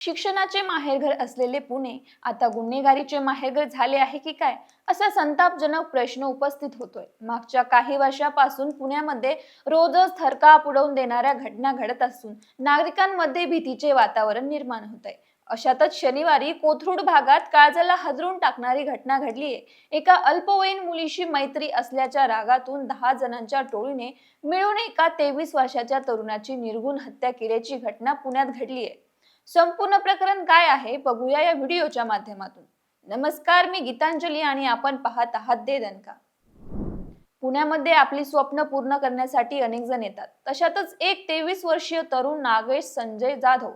शिक्षणाचे माहेरघर असलेले पुणे आता गुन्हेगारीचे माहेरघर झाले आहे की काय असा संतापजनक प्रश्न उपस्थित होतोय। मागच्या काही वर्षापासून पुण्यामध्ये रोजच थरकाप उडवून देणाऱ्या घटना घडत असून नागरिकांमध्ये भीतीचे वातावरण निर्माण होत आहे। अशातच शनिवारी कोथरूड भागात काळजाला हादरून टाकणारी घटना घडलीये। एका अल्पवयीन मुलीशी मैत्री असल्याच्या रागातून 10 जणांच्या टोळीने मिळून एका 23 वर्षाच्या तरुणाची निर्घृण हत्या केल्याची घटना पुण्यात घडलीये। संपूर्ण प्रकरण काय आहे बघूया या व्हिडिओच्या माध्यमातून। नमस्कार, मी गीतांजली आणि आपण पाहत आहात दे दणका। पुण्यामध्ये आपली स्वप्न पूर्ण करण्यासाठी अनेक जण येतात। तशातच एक 23 वर्षीय तरुण नागेश संजय जाधव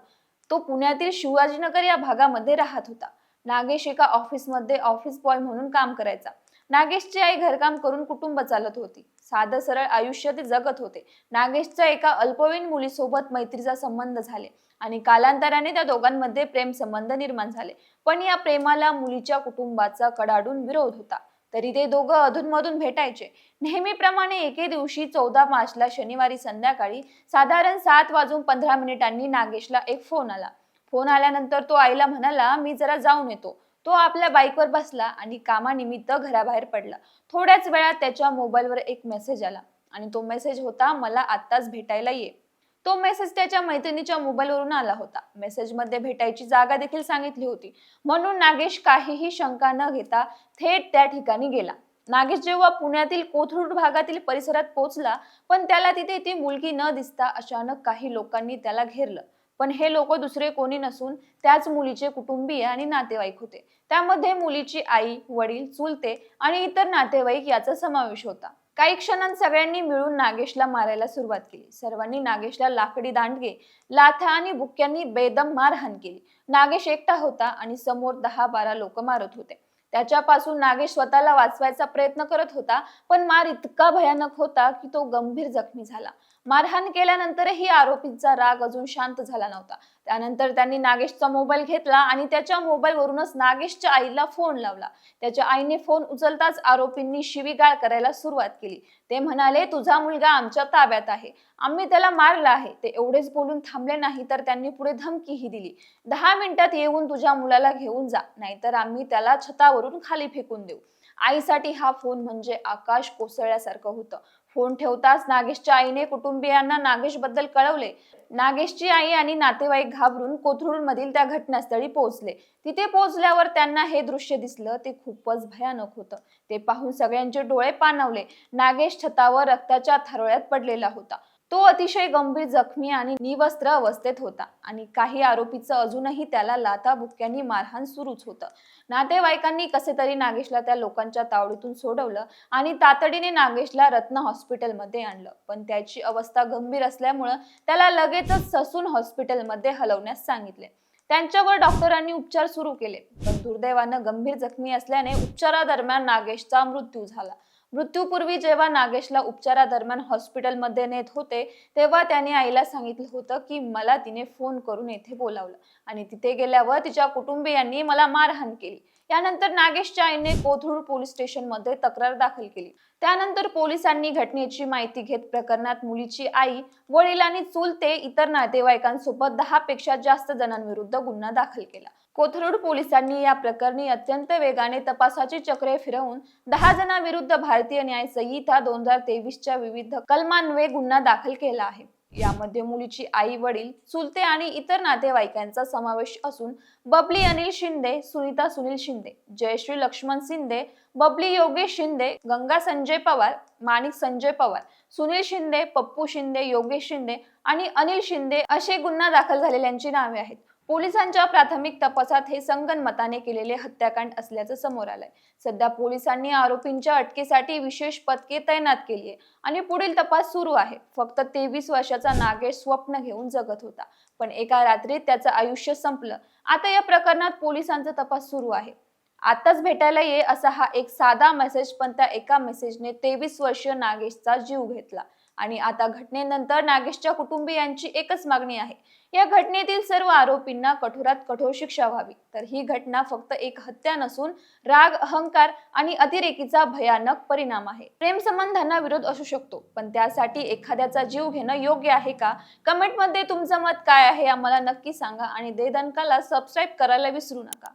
तो पुण्यातील शिवाजीनगर या भागामध्ये राहत होता। नागेश एका ऑफिसमध्ये ऑफिस बॉय म्हणून काम करायचा। नागेशची आई घरकाम करून कुटुंब चालत होती। साधं सरळ आयुष्य ते जगत होते। नागेशचा एका अल्पवयीन मुलीसोबत मैत्रीचा संबंध झाले आणि कालांतराने त्या दोघांमध्ये प्रेम संबंध निर्माण झाले। पण या प्रेमाला मुलीच्या कुटुंबाचा कडाडून विरोध होता। तरी ते दोघं अधूनमधून भेटायचे। नेहमीप्रमाणे एके दिवशी 14 मार्चला शनिवारी संध्याकाळी साधारण 7:15 नागेशला एक फोन आला। फोन आल्यानंतर तो आईला म्हणाला, मी जरा जाऊन येतो। तो आपल्या बाईकवर बसला आणि कामानिमित्त घराबाहेर पडला। थोड्याच वेळात त्याच्या मोबाईलवर एक मेसेज आला आणि तो मेसेज होता, मला आत्ताच भेटायला ये। तो मेसेज त्याच्या मैत्रिणीच्या मोबाईलवरून आला होता। मेसेजमध्ये भेटायची जागा देखील सांगितली होती। म्हणून नागेश काहीही शंका न घेता थेट त्या ठिकाणी गेला। नागेश जेव्हा पुण्यातील कोथरूड भागातील परिसरात पोहोचला, पण त्याला तिथे ती मुलगी न दिसता अचानक काही लोकांनी त्याला घेरलं। पण हे लोक दुसरे कोणी नसून त्याच मुलीचे कुटुंबीय आणि नातेवाईक होते। त्यामध्ये मुलीची आई, वडील, चुलते आणि इतर नातेवाईक याचा समावेश होता। काही क्षणांत सगळ्यांनी मिळून नागेशला मारायला सुरुवात केली। सर्वांनी नागेशला लाकडी दांडगे, लाथा आणि बुक्क्यांनी बेदम मारहाण केली। नागेश एकटा होता आणि समोर 10-12 लोक मारत होते। त्याच्यापासून नागेश स्वतःला वाचवायचा प्रयत्न करत होता, पण मार इतका भयानक होता की तो गंभीर जखमी झाला। मारहाण केल्यानंतरही आरोपींचा राग अजून शांत झाला नव्हता। त्यानंतर त्यांनी नागेशचा मोबाईल घेतला आणि त्याच्या मोबाईलवरूनच नागेशच्या आईला फोन लावला। त्याच्या आईने फोन उचलताच आरोपींनी शिवीगाळ करायला सुरुवात केली। ते म्हणाले, तुझा मुलगा आमच्या ताब्यात आहे, आम्ही त्याला मारला आहे। ते एवढेच बोलून थांबले नाही तर त्यांनी पुढे धमकीही दिली, 10 मिनिटात येऊन तुझ्या मुलाला घेऊन जा, नाहीतर आम्ही त्याला छतावरून खाली फेकून देऊ। आईसाठी हा फोन म्हणजे आकाश कोसळल्यासारखं होतं। फोन ठेवताच नागेशच्या आईने कुटुंबियांना नागेशबद्दल कळवले। नागेशची आई आणि नातेवाईक घाबरून कोथरूडमधील त्या घटनास्थळी पोहोचले। तिथे पोहोचल्यावर त्यांना हे दृश्य दिसलं ते खूपच भयानक होतं। ते पाहून सगळ्यांचे डोळे पाणावले। नागेश छतावर रक्ताच्या थारोळ्यात पडलेला होता। तो अतिशय गंभीर जखमी आणि निवस्त्र अवस्थेत होता आणि काही आरोपीचं अजूनही त्याला लाथा बुक्क्यांनी मारहाण सुरूच होतं। नातेवाईकांनी कसे तरी नागेशला त्या लोकांच्या तावडीतून सोडवलं आणि तातडीने नागेशला रत्न हॉस्पिटलमध्ये आणलं। पण त्याची अवस्था गंभीर असल्यामुळे त्याला लगेचच ससून हॉस्पिटलमध्ये हलवण्यास सांगितले। त्यांच्यावर डॉक्टरांनी उपचार सुरू केले, पण दुर्दैवानं गंभीर जखमी असल्याने उपचारादरम्यान नागेशचा मृत्यू झाला। मृत्यूपूर्वी जेव्हा नागेशला उपचारादरम्यान हॉस्पिटलमध्ये नेत होते, तेव्हा त्याने आईला सांगितलं होतं की मला तिने फोन करून येथे बोलावलं आणि तिथे गेल्यावर तिच्या कुटुंबियांनी मला मारहाण केली। यानंतर नागेशच्या आईने कोथरूड पोलीस स्टेशनमध्ये तक्रार दाखल केली। त्यानंतर पोलिसांनी घटनेची माहिती घेत प्रकरणात मुलीची आई, वडील आणि चुलते इतर नातेवाईकांसोबत 10 पेक्षा जास्त जणांविरुद्ध गुन्हा दाखल केला। कोथरूड पोलिसांनी या प्रकरणी अत्यंत वेगाने तपासाची चक्रे फिरवून 10 जणांविरुद्ध भारतीय न्याय संहिता 2023 च्या विविध कलमान्वये गुन्हा दाखल केला आहे। यामध्ये मुलीची आई, वडील, चुलते आणि इतर नातेवाईकांचा समावेश असून बबली अनिल शिंदे, सुनीता सुनील शिंदे, जयश्री लक्ष्मण शिंदे, बबली योगेश शिंदे, गंगा संजय पवार, माणिक संजय पवार, सुनील शिंदे, पप्पू शिंदे, योगेश शिंदे आणि अनिल शिंदे असे गुन्हा दाखल झालेल्यांची नावे आहेत। पोलिसांच्या प्राथमिक तपासात हे संगनमताने केलेले हत्याकांड असल्याचं समोर आलंय। सध्या पोलिसांनी आरोपींच्या अटकेसाठी विशेष पथके तैनात केली आहे आणि पुढील तपास सुरू आहे। फक्त 23 वर्षाचा नागेश स्वप्न घेऊन जगत होता, पण एका रात्रीत त्याचं आयुष्य संपलं। आता या प्रकरणात पोलिसांचा तपास सुरू आहे। आताच भेटायला ये असा हा एक साधा मेसेज, पण त्या एका मेसेजने 23 वर्षीय नागेशचा जीव घेतला। आणि आता घटनेनंतर नागेशच्या कुटुंबियांची एकच मागणी आहे, या घटनेतील सर्व आरोपींना कठोरात कठोर शिक्षा व्हावी. तर ही घटना फक्त एक हत्या नसून राग, अहंकार आणि अतिरेकीचा भयानक परिणाम आहे. प्रेम संबंधांना विरोध असू शकतो, पण त्यासाठी एखाद्याचा जीव घेणं योग्य आहे का? कमेंटमध्ये तुमचं मत काय आहे आम्हाला नक्की सांगा आणि दे दणकाला सबस्क्राईब करायला विसरू नका.